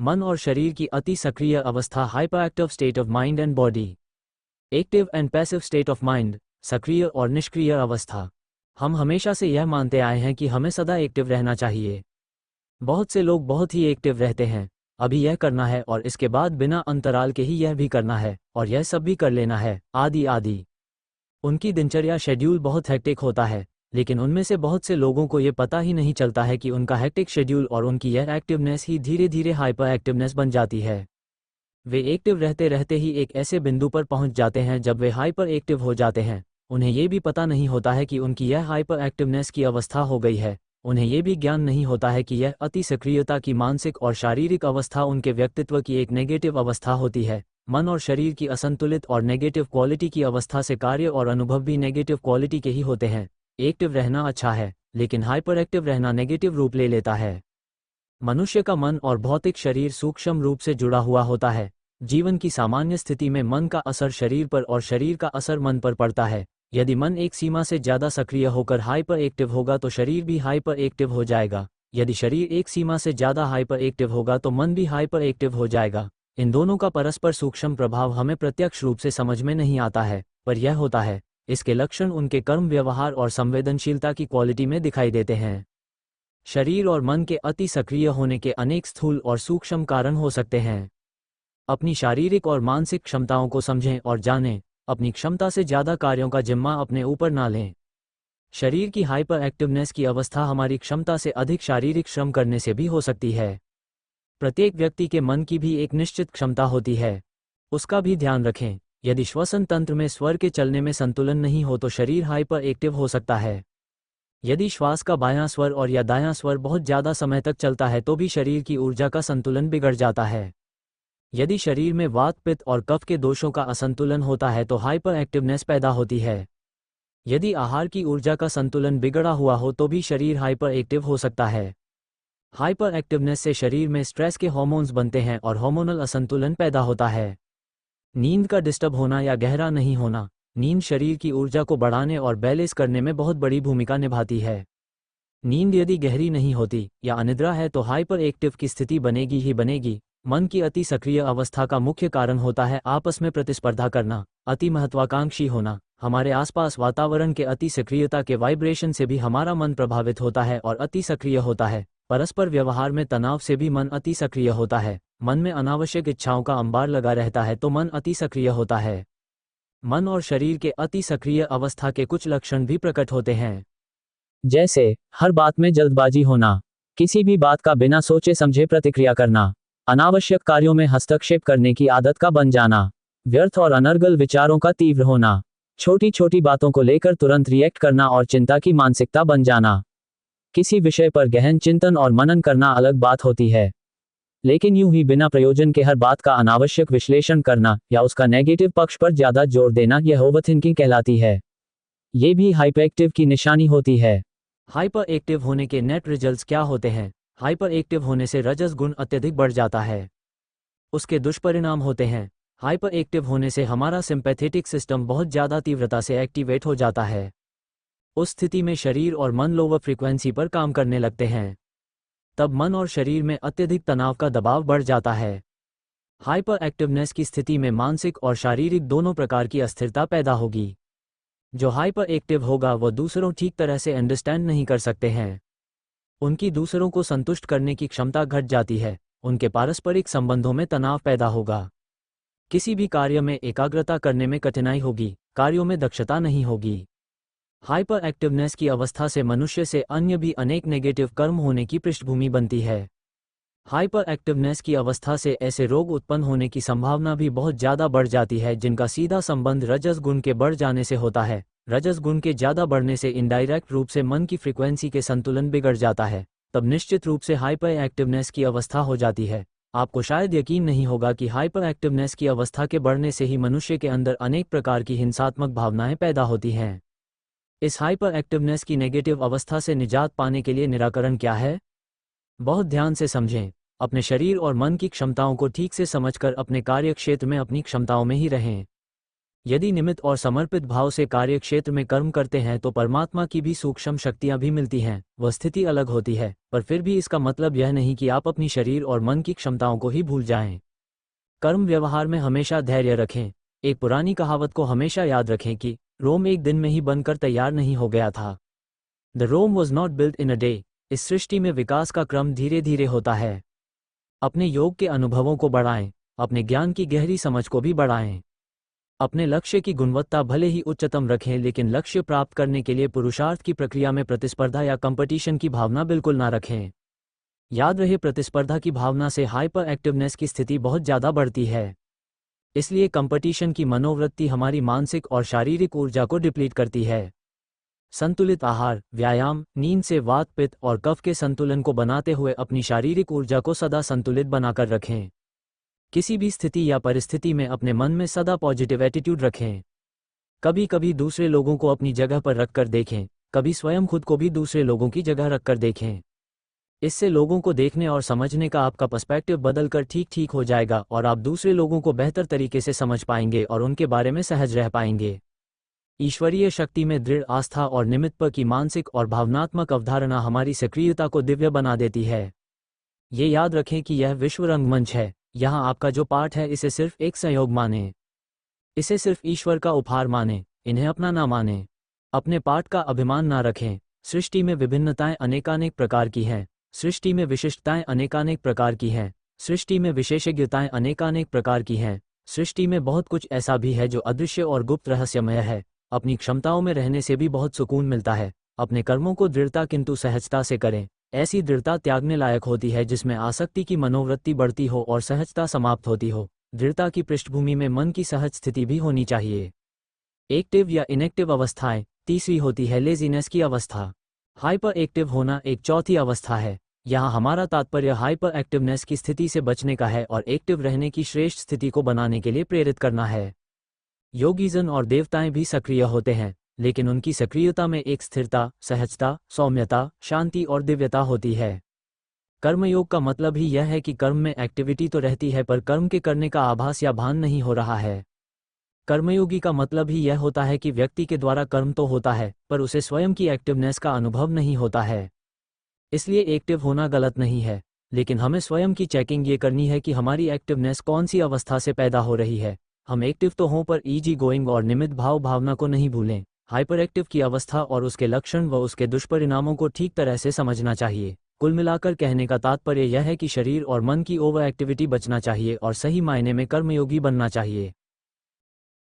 मन और शरीर की अति सक्रिय अवस्था, hyper active state of mind and body. Active and passive state of mind, सक्रिय और निष्क्रिय अवस्था। हम हमेशा से यह मानते आए हैं कि हमें सदा एक्टिव रहना चाहिए। बहुत से लोग बहुत ही एक्टिव रहते हैं, अभी यह करना है और इसके बाद बिना अंतराल के ही यह भी करना है और यह सब भी कर लेना है, आदि आदि। उनकी दिनचर्या शेड्यूल बहुत हेक्टिक होता है, लेकिन उनमें से बहुत से लोगों को ये पता ही नहीं चलता है कि उनका हेक्टिक शेड्यूल और उनकी यह एक्टिवनेस ही धीरे धीरे हाइपर एक्टिवनेस बन जाती है। वे एक्टिव रहते रहते ही एक ऐसे बिंदु पर पहुंच जाते हैं जब वे हाइपर एक्टिव हो जाते हैं। उन्हें ये भी पता नहीं होता है कि उनकी यह हाइपर एक्टिवनेस की अवस्था हो गई है। उन्हें ये भी ज्ञान नहीं होता है कि यह अति सक्रियता की मानसिक और शारीरिक अवस्था उनके व्यक्तित्व की एक नेगेटिव अवस्था होती है। मन और शरीर की असंतुलित और नेगेटिव क्वालिटी की अवस्था से कार्य और अनुभव भी नेगेटिव क्वालिटी के ही होते हैं। एक्टिव रहना अच्छा है, लेकिन हाइपर एक्टिव रहना नेगेटिव रूप ले लेता है। मनुष्य का मन और भौतिक शरीर सूक्ष्म रूप से जुड़ा हुआ होता है। जीवन की सामान्य स्थिति में मन का असर शरीर पर और शरीर का असर मन पर पड़ता है। यदि मन एक सीमा से ज़्यादा सक्रिय होकर हाइपर एक्टिव होगा तो शरीर भी हाइपर एक्टिव हो जाएगा। यदि शरीर एक सीमा से ज़्यादा हाइपर एक्टिव होगा तो मन भी हाइपर एक्टिव हो जाएगा। इन दोनों का परस्पर सूक्ष्म प्रभाव हमें प्रत्यक्ष रूप से समझ में नहीं आता है, पर यह होता है। इसके लक्षण उनके कर्म, व्यवहार और संवेदनशीलता की क्वालिटी में दिखाई देते हैं। शरीर और मन के अति सक्रिय होने के अनेक स्थूल और सूक्ष्म कारण हो सकते हैं। अपनी शारीरिक और मानसिक क्षमताओं को समझें और जानें। अपनी क्षमता से ज़्यादा कार्यों का जिम्मा अपने ऊपर ना लें। शरीर की हाइपर एक्टिवनेस की अवस्था हमारी क्षमता से अधिक शारीरिक श्रम करने से भी हो सकती है। प्रत्येक व्यक्ति के मन की भी एक निश्चित क्षमता होती है, उसका भी ध्यान रखें। यदि श्वसन तंत्र में स्वर के चलने में संतुलन नहीं हो तो शरीर हाइपर एक्टिव हो सकता है। यदि श्वास का बायां स्वर और या दायां स्वर बहुत ज़्यादा समय तक चलता है तो भी शरीर की ऊर्जा का संतुलन बिगड़ जाता है। यदि शरीर में वात, पित्त और कफ के दोषों का असंतुलन होता है तो हाइपर एक्टिवनेस पैदा होती है। यदि आहार की ऊर्जा का संतुलन बिगड़ा हुआ हो तो भी शरीर हाइपर एक्टिव हो सकता है। हाइपर एक्टिवनेस से शरीर में स्ट्रेस के हार्मोन्स बनते हैं और हार्मोनल असंतुलन पैदा होता है। नींद का डिस्टर्ब होना या गहरा नहीं होना। नींद शरीर की ऊर्जा को बढ़ाने और बैलेंस करने में बहुत बड़ी भूमिका निभाती है। नींद यदि गहरी नहीं होती या अनिद्रा है तो हाइपर एक्टिव की स्थिति बनेगी ही बनेगी। मन की अति सक्रिय अवस्था का मुख्य कारण होता है आपस में प्रतिस्पर्धा करना, अति महत्वाकांक्षी होना। हमारे आसपास वातावरण के अति सक्रियता के वाइब्रेशन से भी हमारा मन प्रभावित होता है और अति सक्रिय होता है। परस्पर व्यवहार में तनाव से भी मन अति सक्रिय होता है। मन में अनावश्यक इच्छाओं का अंबार लगा रहता है तो मन अति सक्रिय होता है। मन और शरीर के अति सक्रिय अवस्था के कुछ लक्षण भी प्रकट होते हैं, जैसे हर बात में जल्दबाजी होना, किसी भी बात का बिना सोचे समझे प्रतिक्रिया करना, अनावश्यक कार्यों में हस्तक्षेप करने की आदत का बन जाना, व्यर्थ और अनर्गल विचारों का तीव्र होना, छोटी छोटी बातों को लेकर तुरंत रिएक्ट करना और चिंता की मानसिकता बन जाना। किसी विषय पर गहन चिंतन और मनन करना अलग बात होती है, लेकिन यूं ही बिना प्रयोजन के हर बात का अनावश्यक विश्लेषण करना या उसका नेगेटिव पक्ष पर ज्यादा जोर देना यह ओवरथिंकिंग कहलाती है। ये भी हाइपर एक्टिव की निशानी होती है। हाइपर एक्टिव होने के नेट रिजल्ट्स क्या होते हैं? हाइपर एक्टिव होने से रजस गुण अत्यधिक बढ़ जाता है। उसके दुष्परिणाम होते हैं, हाइपर एक्टिव होने से हमारा सिंपैथेटिक सिस्टम बहुत ज़्यादा तीव्रता से एक्टिवेट हो जाता है। उस स्थिति में शरीर और मन लोअर फ्रीक्वेंसी पर काम करने लगते हैं। तब मन और शरीर में अत्यधिक तनाव का दबाव बढ़ जाता है। हाइपर एक्टिवनेस की स्थिति में मानसिक और शारीरिक दोनों प्रकार की अस्थिरता पैदा होगी। जो हाइपर एक्टिव होगा वह दूसरों ठीक तरह से अंडरस्टैंड नहीं कर सकते हैं। उनकी दूसरों को संतुष्ट करने की क्षमता घट जाती है। उनके पारस्परिक संबंधों में तनाव पैदा होगा। किसी भी कार्य में एकाग्रता करने में कठिनाई होगी, कार्यों में दक्षता नहीं होगी। हाइपर एक्टिवनेस की अवस्था से मनुष्य से अन्य भी अनेक नेगेटिव कर्म होने की पृष्ठभूमि बनती है। हाइपर एक्टिवनेस की अवस्था से ऐसे रोग उत्पन्न होने की संभावना भी बहुत ज़्यादा बढ़ जाती है जिनका सीधा संबंध रजस गुण के बढ़ जाने से होता है। रजस गुण के ज़्यादा बढ़ने से इनडायरेक्ट रूप से मन की फ्रीक्वेंसी के संतुलन बिगड़ जाता है। तब निश्चित रूप से हाइपर एक्टिवनेस की अवस्था हो जाती है। आपको शायद यकीन नहीं होगा कि हाइपर एक्टिवनेस की अवस्था के बढ़ने से ही मनुष्य के अंदर अनेक प्रकार की हिंसात्मक भावनाएं पैदा होती हैं। इस हाइपर एक्टिवनेस की नेगेटिव अवस्था से निजात पाने के लिए निराकरण क्या है? बहुत ध्यान से समझें। अपने शरीर और मन की क्षमताओं को ठीक से समझकर अपने कार्य क्षेत्र में अपनी क्षमताओं में ही रहें। यदि निमित्त और समर्पित भाव से कार्य क्षेत्र में कर्म करते हैं तो परमात्मा की भी सूक्ष्म शक्तियां भी मिलती हैं। वह स्थिति अलग होती है, पर फिर भी इसका मतलब यह नहीं कि आप अपनी शरीर और मन की क्षमताओं को ही भूल जाएं। कर्म व्यवहार में हमेशा धैर्य रखें। एक पुरानी कहावत को हमेशा याद रखें कि रोम एक दिन में ही बनकर तैयार नहीं हो गया था। The Rome was not built in a day. इस सृष्टि में विकास का क्रम धीरे धीरे होता है। अपने योग के अनुभवों को बढ़ाएं, अपने ज्ञान की गहरी समझ को भी बढ़ाएं। अपने लक्ष्य की गुणवत्ता भले ही उच्चतम रखें, लेकिन लक्ष्य प्राप्त करने के लिए पुरुषार्थ की प्रक्रिया में प्रतिस्पर्धा या कंपटीशन की भावना बिल्कुल ना रखें। याद रहे, प्रतिस्पर्धा की भावना से हाइपर एक्टिवनेस की स्थिति बहुत ज़्यादा बढ़ती है। इसलिए कंपटीशन की मनोवृत्ति हमारी मानसिक और शारीरिक ऊर्जा को डिप्लीट करती है। संतुलित आहार, व्यायाम, नींद से वात, पित्त और कफ के संतुलन को बनाते हुए अपनी शारीरिक ऊर्जा को सदा संतुलित बनाकर रखें। किसी भी स्थिति या परिस्थिति में अपने मन में सदा पॉजिटिव एटीट्यूड रखें। कभी कभी दूसरे लोगों को अपनी जगह पर रखकर देखें, कभी स्वयं खुद को भी दूसरे लोगों की जगह रखकर देखें। इससे लोगों को देखने और समझने का आपका पर्सपेक्टिव बदलकर ठीक हो जाएगा और आप दूसरे लोगों को बेहतर तरीके से समझ पाएंगे और उनके बारे में सहज रह पाएंगे। ईश्वरीय शक्ति में दृढ़ आस्था और निमित्त की मानसिक और भावनात्मक अवधारणा हमारी सक्रियता को दिव्य बना देती है। ये याद रखें कि यह विश्व रंगमंच है। यहाँ आपका जो पार्ट है इसे सिर्फ एक सहयोग माने, इसे सिर्फ ईश्वर का उपहार माने, इन्हें अपना ना माने। अपने पार्ट का अभिमान ना रखें। सृष्टि में विभिन्नताएं अनेकानेक प्रकार की हैं। सृष्टि में विशिष्टताएं अनेकानेक प्रकार की हैं। सृष्टि में विशेषज्ञताएं अनेकानेक प्रकार की हैं। सृष्टि में बहुत कुछ ऐसा भी है जो अदृश्य और गुप्त रहस्यमय है। अपनी क्षमताओं में रहने से भी बहुत सुकून मिलता है। अपने कर्मों को दृढ़ता किंतु सहजता से करें। ऐसी दृढ़ता त्यागने लायक होती है जिसमें आसक्ति की मनोवृत्ति बढ़ती हो और सहजता समाप्त होती हो। दृढ़ता की पृष्ठभूमि में मन की सहज स्थिति भी होनी चाहिए। एक्टिव या इनएक्टिव अवस्थाएं। तीसरी होती है लेजीनेस की अवस्था। हाइपर एक्टिव होना एक चौथी अवस्था है। यहाँ हमारा तात्पर्य हाइपर एक्टिवनेस की स्थिति से बचने का है और एक्टिव रहने की श्रेष्ठ स्थिति को बनाने के लिए प्रेरित करना है। योगीजन और देवताएं भी सक्रिय होते हैं, लेकिन उनकी सक्रियता में एक स्थिरता, सहजता, सौम्यता, शांति और दिव्यता होती है। कर्मयोग का मतलब ही यह है कि कर्म में एक्टिविटी तो रहती है पर कर्म के करने का आभास या भान नहीं हो रहा है। कर्मयोगी का मतलब ही यह होता है कि व्यक्ति के द्वारा कर्म तो होता है पर उसे स्वयं की एक्टिवनेस का अनुभव नहीं होता है। इसलिए एक्टिव होना गलत नहीं है, लेकिन हमें स्वयं की चेकिंग ये करनी है कि हमारी एक्टिवनेस कौन सी अवस्था से पैदा हो रही है। हम एक्टिव तो हों पर ईजी गोइंग और निमित्त भावना को नहीं भूलें। हाइपर एक्टिव की अवस्था और उसके लक्षण व उसके दुष्परिणामों को ठीक तरह से समझना चाहिए। कुल मिलाकर कहने का तात्पर्य यह है कि शरीर और मन की ओवर एक्टिविटी बचना चाहिए और सही मायने में कर्मयोगी बनना चाहिए।